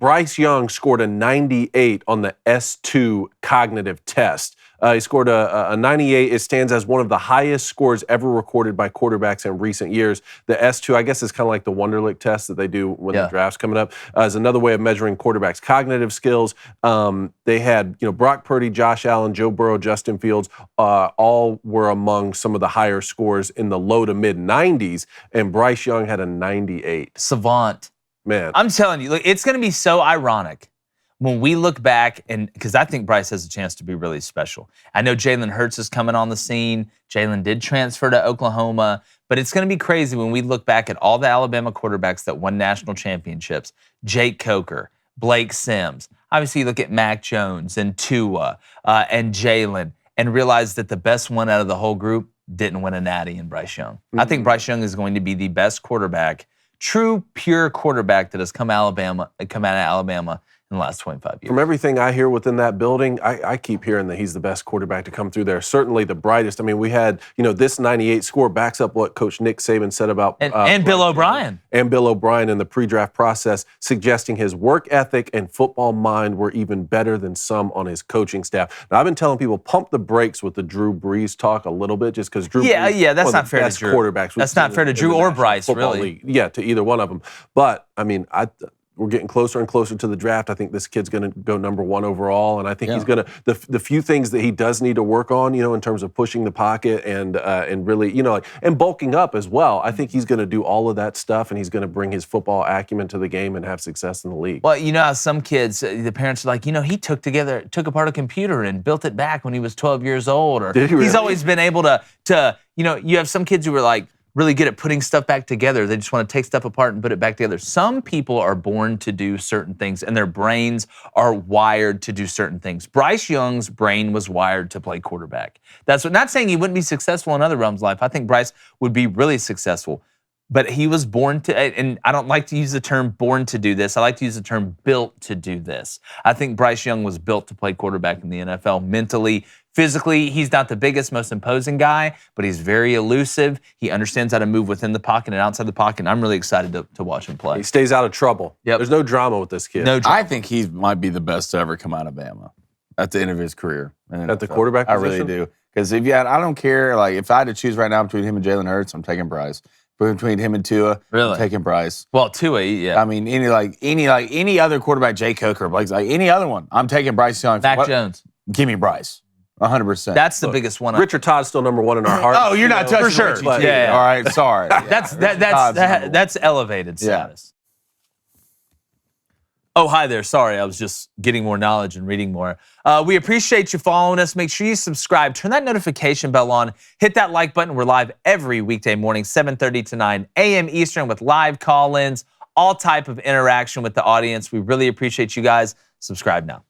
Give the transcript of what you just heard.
Bryce Young scored a 98 on the S2 cognitive test. He scored a 98. It stands as one of the highest scores ever recorded by quarterbacks in recent years. The S2, I guess, is kind of like the Wonderlic test that they do when the draft's coming up. Is another way of measuring quarterbacks' cognitive skills. They had, Brock Purdy, Josh Allen, Joe Burrow, Justin Fields, all were among some of the higher scores in the low to mid 90s, and Bryce Young had a 98. Savant. Man. I'm telling you, look, it's going to be so ironic when we look back, and because I think Bryce has a chance to be really special. I know Jalen Hurts is coming on the scene. Jalen did transfer to Oklahoma, but it's going to be crazy when we look back at all the Alabama quarterbacks that won national championships. Jake Coker, Blake Sims. Obviously, you look at Mac Jones and Tua and Jalen and realize that the best one out of the whole group didn't win a natty in Bryce Young. I think Bryce Young is going to be the best quarterback, true, pure quarterback that has come out of Alabama in the last 25 years. From everything I hear within that building, I keep hearing that he's the best quarterback to come through there. Certainly the brightest. I mean, we had, this 98 score backs up what Coach Nick Saban said about and Bill O'Brien. And Bill O'Brien in the pre-draft process, suggesting his work ethic and football mind were even better than some on his coaching staff. Now, I've been telling people, pump the brakes with the Drew Brees talk a little bit, just because Drew Brees that's not fair to Drew. Quarterbacks. That's not fair to Drew or Bryce, really. League. Yeah, to either one of them. But, I mean, we're getting closer and closer to the draft. I think this kid's going to go number 1 overall, and I think he's going to the few things that he does need to work on, in terms of pushing the pocket and really, and bulking up as well. I think he's going to do all of that stuff, and he's going to bring his football acumen to the game and have success in the league. Well, how some kids, the parents are like, he took apart a computer and built it back when he was 12 years old, or Did he really? He's always been able to you have some kids who are like really good at putting stuff back together. They just want to take stuff apart and put it back together. Some people are born to do certain things, and their brains are wired to do certain things. Bryce Young's brain was wired to play quarterback. Not saying he wouldn't be successful in other realms of life. I think Bryce would be really successful. But he was born to, and I don't like to use the term born to do this. I like to use the term built to do this. I think Bryce Young was built to play quarterback in the NFL mentally, physically. He's not the biggest, most imposing guy, but he's very elusive. He understands how to move within the pocket and outside the pocket. And I'm really excited to watch him play. He stays out of trouble. Yep. There's no drama with this kid. No drama. I think he might be the best to ever come out of Bama at the end of his career. At the quarterback position? I really do. Because I don't care. Like, if I had to choose right now between him and Jalen Hurts, I'm taking Bryce. Between him and Tua, really? I'm taking Bryce. Well, Tua, yeah. I mean, any other quarterback, Jay Coker, Blake's like any other one, I'm taking Bryce Young. Mac Jones. Give me Bryce. 100%. That's the biggest one. Richard Todd's still number 1 in our hearts. Oh, you're not touching for sure. Richie, yeah. All right, sorry. That's elevated status. Oh, hi there. Sorry, I was just getting more knowledge and reading more. We appreciate you following us. Make sure you subscribe. Turn that notification bell on. Hit that like button. We're live every weekday morning, 7:30 to 9 a.m. Eastern with live call-ins, all type of interaction with the audience. We really appreciate you guys. Subscribe now.